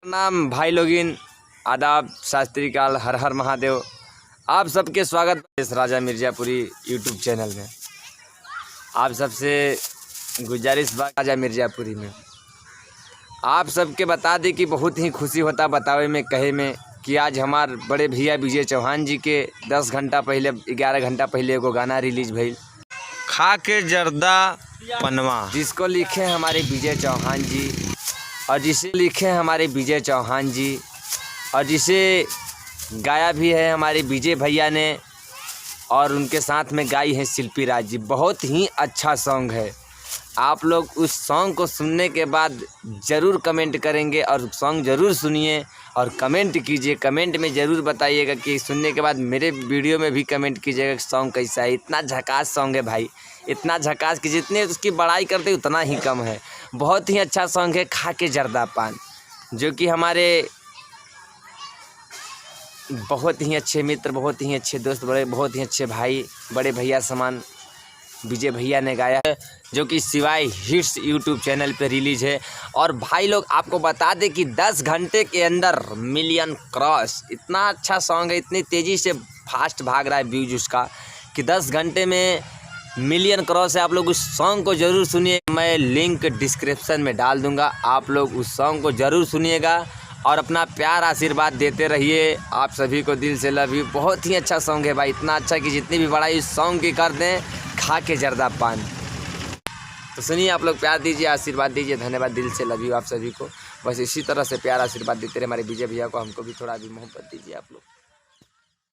नाम भाई लोगिन, आदाब, शास्त्री काल, हर हर महादेव। आप सबके स्वागत इस राजा मिर्ज़ापुरी यूट्यूब चैनल में। आप सबसे गुजारिश राजा मिर्ज़ापुरी में आप सबके बता दें कि बहुत ही खुशी होता बतावे में कहे में कि आज हमार बड़े भैया विजय चौहान जी के 10 घंटा पहले 11 घंटा पहले एगो गाना रिलीज भइल, खा के जर्दा पनवा, जिसको लिखे हमारे विजय चौहान जी और जिसे लिखे हमारे विजय चौहान जी और जिसे गाया भी है हमारे विजय भैया ने और उनके साथ में गाई है शिल्पी राज जी। बहुत ही अच्छा सॉन्ग है। आप लोग उस सॉन्ग को सुनने के बाद ज़रूर कमेंट करेंगे और सॉन्ग ज़रूर सुनिए और कमेंट कीजिए। कमेंट में ज़रूर बताइएगा कि सुनने के बाद मेरे वीडियो में भी कमेंट कीजिएगा कि सॉन्ग कैसा है। इतना झकास सॉन्ग है भाई, इतना झकास कि जितने उसकी बड़ाई करते उतना ही कम है। बहुत ही अच्छा सॉन्ग है खा के जर्दा पान, जो कि हमारे बहुत ही अच्छे मित्र, बहुत ही अच्छे दोस्त, बहुत ही अच्छे भाई, बड़े भैया समान विजय भैया ने गाया है, जो कि सिवाय हिट्स यूट्यूब चैनल पे रिलीज है। और भाई लोग आपको बता दें कि 10 घंटे के अंदर मिलियन क्रॉस, इतना अच्छा सॉन्ग है, इतनी तेज़ी से फास्ट भाग रहा है व्यूज उसका कि 10 घंटे में मिलियन क्रॉस है। आप लोग उस सॉन्ग को ज़रूर सुनिए, मैं लिंक डिस्क्रिप्शन में डाल दूँगा। आप लोग उस सॉन्ग को ज़रूर सुनिएगा और अपना प्यार आशीर्वाद देते रहिए। आप सभी को दिल से लव यू। बहुत ही अच्छा सॉन्ग है भाई, इतना अच्छा कि जितनी भी बड़ाई इस सॉन्ग की कर दें, खा के जर्दा पान। तो सुनिए, आप लोग प्यार दीजिए, आशीर्वाद दीजिए। धन्यवाद, दिल से लव यू आप सभी को। बस इसी तरह से प्यार आशीर्वाद देते रहे हमारे विजय भैया को, हमको भी थोड़ा भी मोहब्बत दीजिए आप लोग।